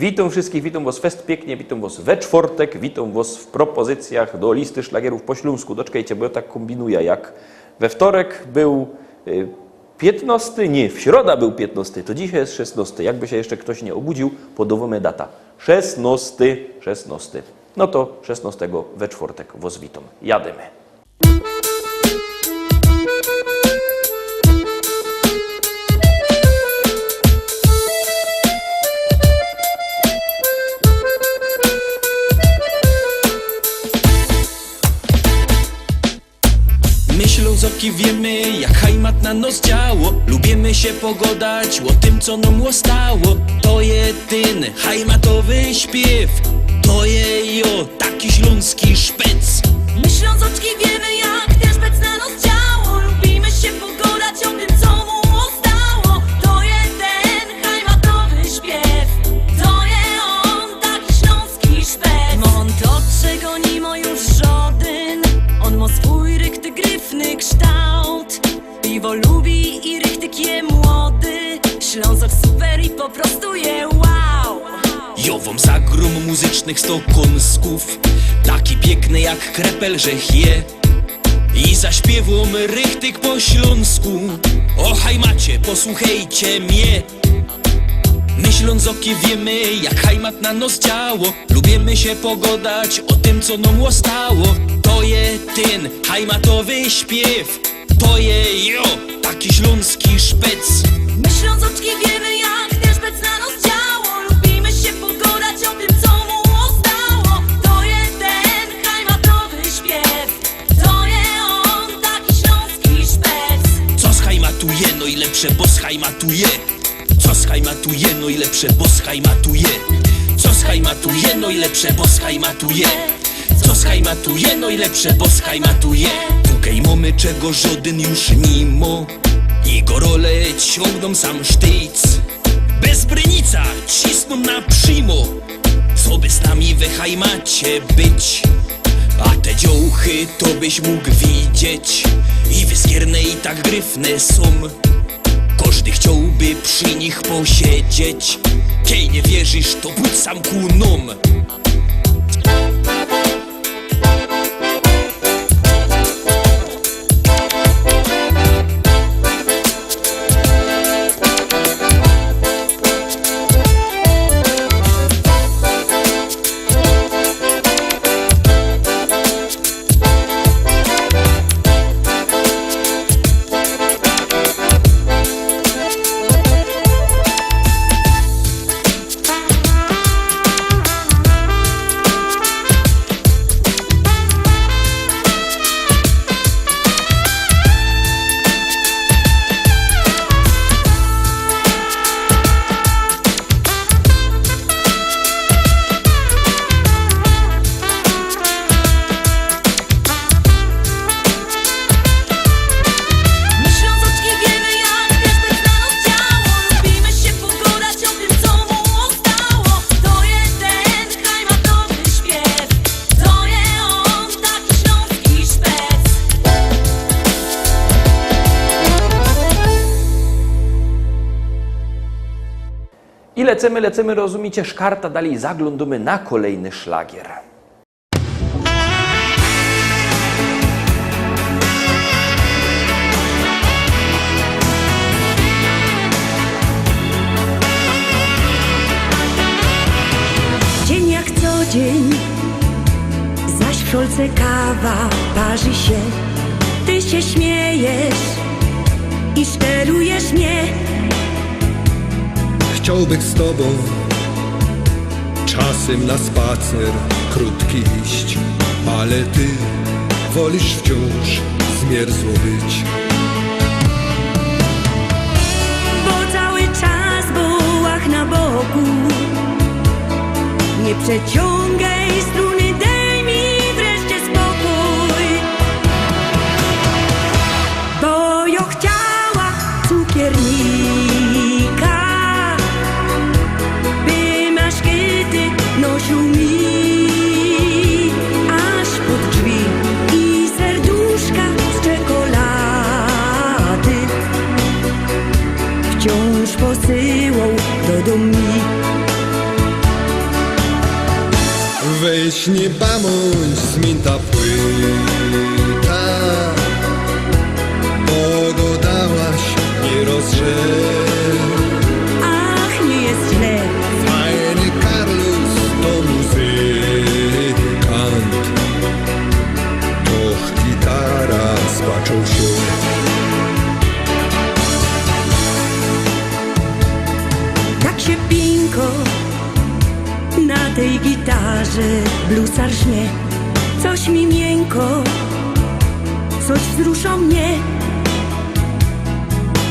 Witam wszystkich, witam was fest pięknie, witam was we czwartek, witam was w propozycjach do listy szlagierów po śląsku. Doczekajcie, bo ja tak kombinuję, jak we wtorek był 15, nie, w środa był 15, to dzisiaj jest 16. Jakby się jeszcze ktoś nie obudził, podawamy data. 16. No to 16 we czwartek was witam. Jademy. My Ślązoki wiemy, jak hajmat na nos działo. Lubimy się pogodać o tym, co nam ostało. To jedyny hajmatowy śpiew. To je taki śląski szpec. My Ślązoczki wiemy, jak ten szpec na nos działo. Lubimy się pogodać o tym, co mu ostało. To jeden hajmatowy śpiew. To je on, taki śląski szpec. No on to, czego nie ma już żaden. On ma swój rychty, gryfny kształt. Piwo lubi i rychtyk je młody. Ślązok super i po prostu je wow. Jowom zagrum muzycznych stokąsków, taki piękny jak krepel, że je. I zaśpiewom rychtyk po śląsku. O hajmacie, posłuchajcie mnie. My Ślązoki wiemy, jak hajmat na nos działo. Lubimy się pogodać o tym, co nam ostało. To je ten hajmatowy śpiew. To je taki śląski szpec. My Ślązoczki wiemy, jak ten szpec na nos działo. Lubimy się pogodać o tym, co mu ostało. To jeden hajmatowy śpiew. To je on, taki śląski szpec. Co schajmatuje, no i lepsze, bo schajmatuje. Co schajmatuje, no i lepsze, bo schajmatuje. Co schajmatuje, no i lepsze, bo schajmatuje. Co schajmatuje, no i lepsze, bo schajmatuje. Tukej mamy czego żaden już nimo. Jego role ciągną sam sztyc. Bez brynica cisną na przymo. Co by z nami we hajmacie być? A te dziołchy to byś mógł widzieć. I wyskierne i tak gryfne są. Każdy chciałby przy nich posiedzieć. Kiej nie wierzysz, to pójdź sam ku nom. I lecimy, rozumiecie, szkarta, dalej zaglądamy na kolejny szlagier. Dzień jak co dzień, zaś w szolce kawa parzy się. Ty się śmiejesz i szczerujesz mnie. Chciałbym z tobą czasem na spacer krótki iść, ale ty wolisz wciąż zmierzło być. Bo cały czas bołach na boku, nie przeciągaj struny, daj mi wreszcie spokój. Bo ja chciała cukiernika, nosił mi aż pod drzwi i serduszka z czekolady wciąż posyłał do domu mi. Weź nie bądź zmięta płyta, bo go dałaś nie rozrzeć. Ach, nie jest źle. Fajny Carlos to muzykant, doch gitara spaczą się. Tak się pinko na tej gitarze bluesar żmie. Coś mi miękko, coś wzrusza mnie.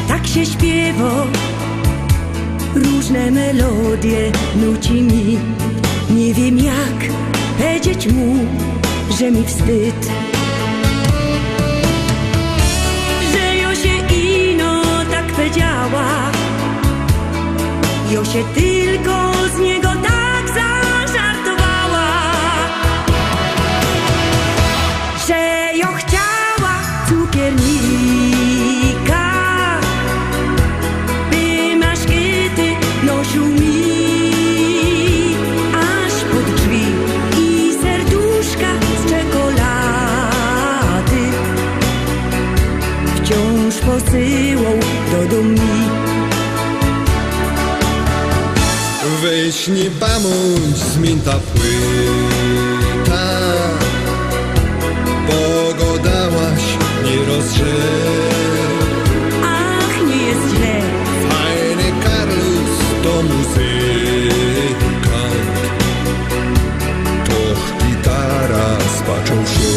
Tak się śpiewa, różne melodie nuci mi. Nie wiem jak powiedzieć mu, że mi wstyd, że jo się ino tak powiedziała. Jo się tylko z niego tak zażartowała, że jo chciała cukiernika, by maszkiety nosił mi aż pod drzwi i serduszka z czekolady wciąż posyłał do domu. Weź nie bądź zmięta płyta, bo go dałaś nie rozrzeć. Ach, nie jest źle. Fajny Carlos to muzykant, doch gitara spaczą się.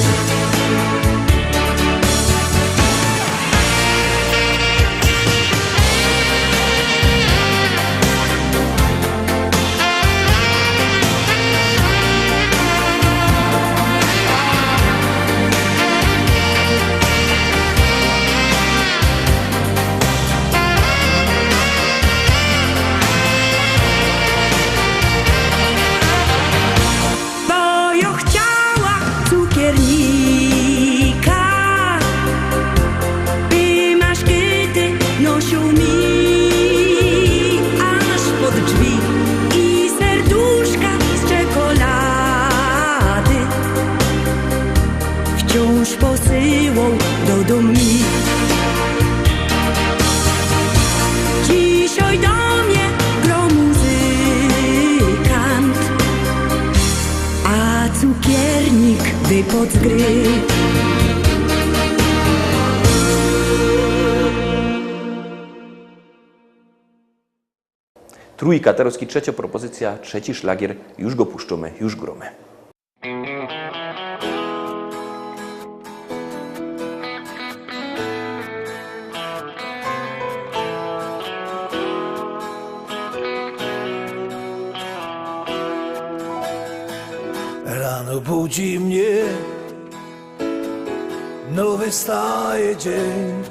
posyłał do domu. Dzisiaj do mnie gro muzykant, a cukiernik wypadł z gry. Trójka, Tarowski trzecia propozycja, trzeci szlagier, już go puszczamy, już gromy. Rano budzi mnie nowy staje dzień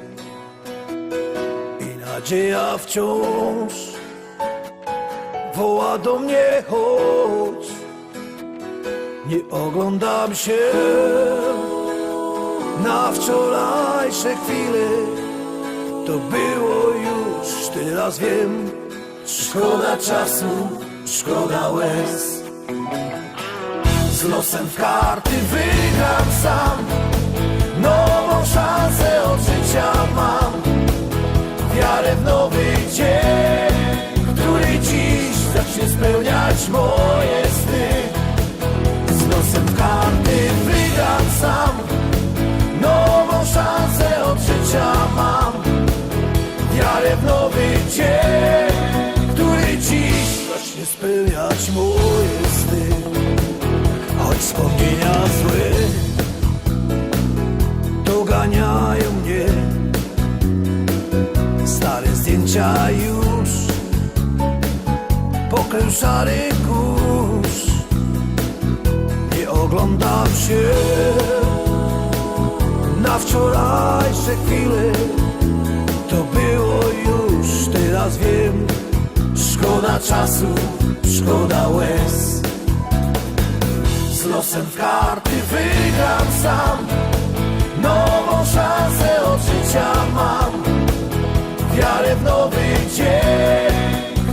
i nadzieja wciąż woła do mnie, chodź. Nie oglądam się na wczorajsze chwile, to było już, teraz wiem. Szkoda czasu, szkoda łez, z losem w karty wygram sam. Nową szansę od życia mam, wiarę w nowy dzień, który dziś zacznie spełniać moje sny. Z losem w karty wygram sam, nową szansę od życia mam, wiarę w nowy dzień, który dziś zacznie spełniać moje sny. Choć wspomnienia złe doganiają mnie, stare zdjęcia już pokrył szary kurz. Nie oglądam się na wczorajsze chwile, to było już, teraz wiem. Szkoda czasu, szkoda łez, z losem w karty wygram sam. Nową szansę od życia mam, wiarę w nowy dzień,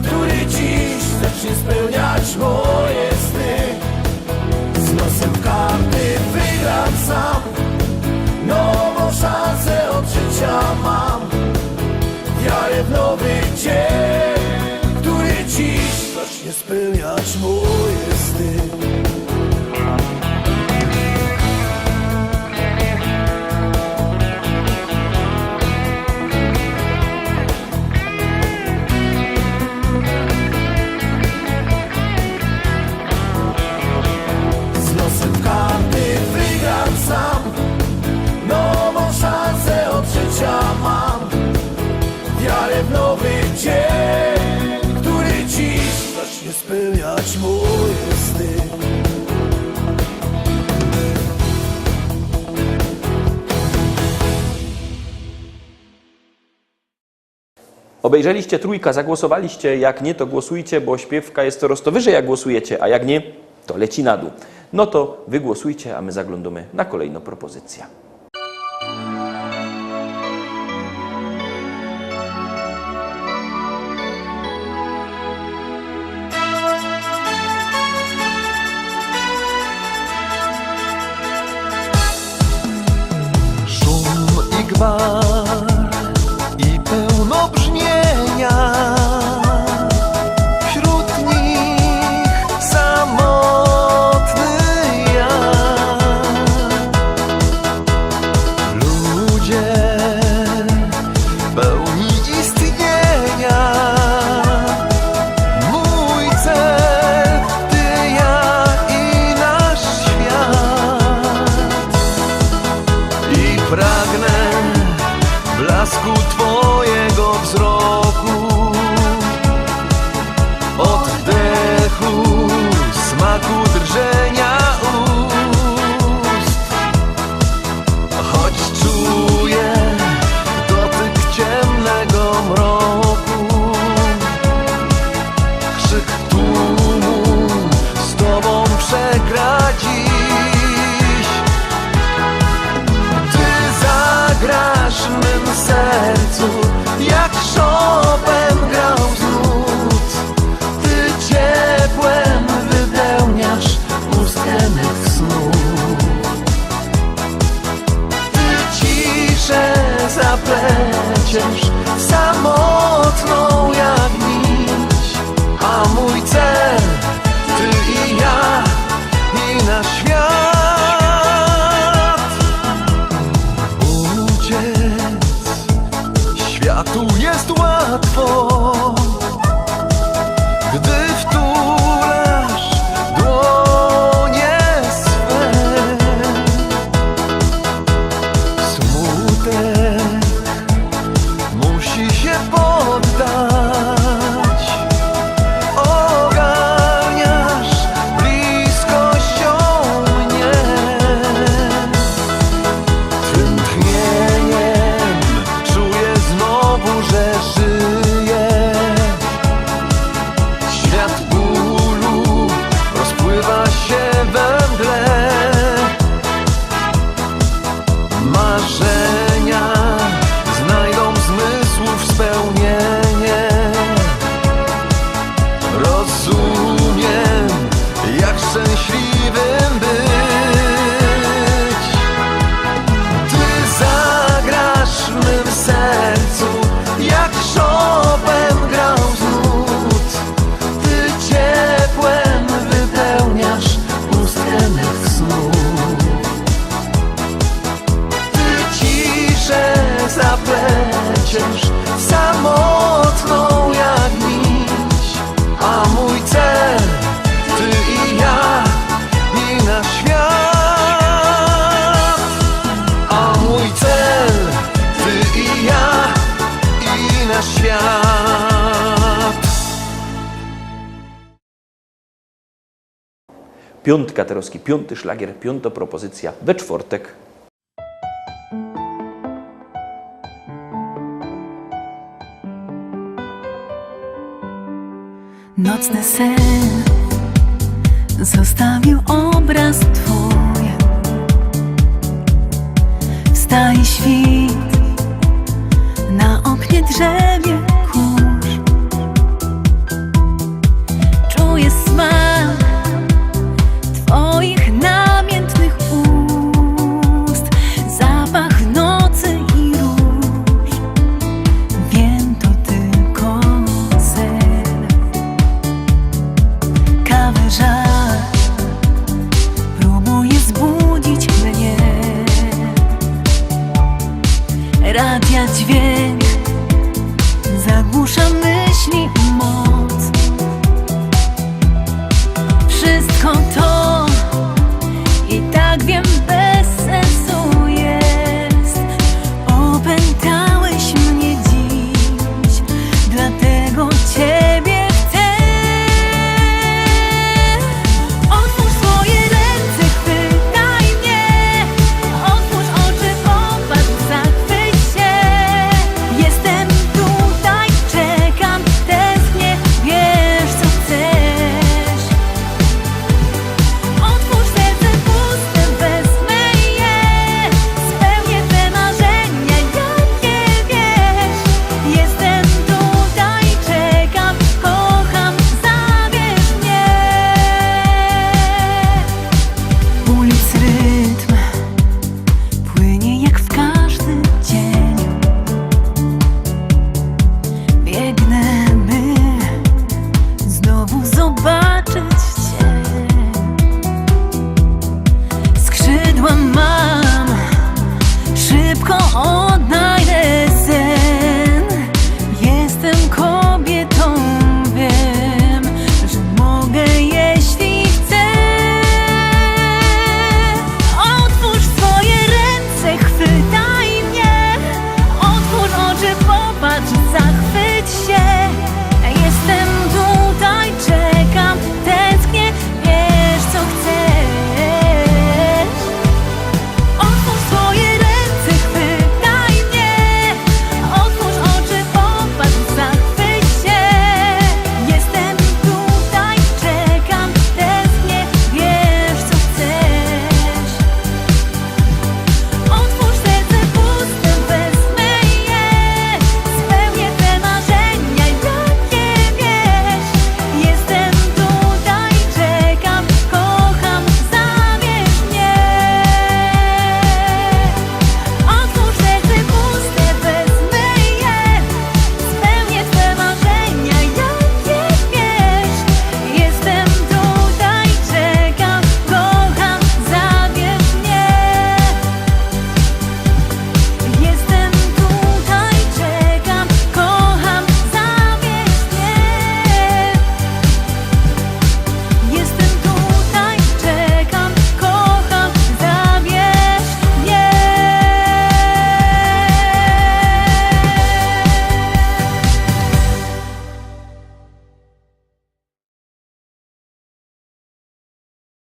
który dziś zacznie spełniać moje sny. zacznie spełniać moje sny. Z losem w karty wygram sam, nową szansę od życia mam. Wiarę w nowy dzień, który dziś zacznie spełniać moje sny. Obejrzeliście Trójka, zagłosowaliście, jak nie to głosujcie, bo śpiewka jest coraz to wyżej jak głosujecie, a jak nie, to leci na dół. No to wy głosujcie, a my zaglądamy na kolejną propozycję. Szum i gwar i pełno brzmienia, wśród nich samotny ja. Ludzie pełni istnienia, mój cel, ty, ja i nasz świat. I pragnę blasku twojego wzroku, oddechu, smaku drżenia ust. Choć czuję dotyk ciemnego mroku, krzyk tłumu z tobą przegra dziś. Ty zagrasz w mym sercu, jak Chopin grał z nut. Ty ciepłem wypełniasz pustkę mych snów. Ty ciszę zapleciesz, samotną jak nić. A mój cel, ty i ja, i nasz świat. Światu jest łatwo, gdy wtulasz dłonie swe. Smutek musi się poddać, ogarniasz bliskością mnie. Tym tchnieniem czuję znowu, że żyję. Świat bólu rozpływa się we mgle. Marzenia znajdą zmysłów spełnienie. Rozumiem, jak szczęśliwym być. Ty zagrasz w mym sercu, jak Chopin grał z nut. Ty ciepłem wypełniasz pustkę mych snów. Ty ciszę zapleciesz, samotną jak nić. A mój cel, ty i ja, i nasz świat. A mój cel, ty i ja, i nasz świat. Piątka teraz, piąty szlagier, piąta propozycja we czwartek. Nocny sen zostawił obraz twój. Wstaje świt na oknie drzewie.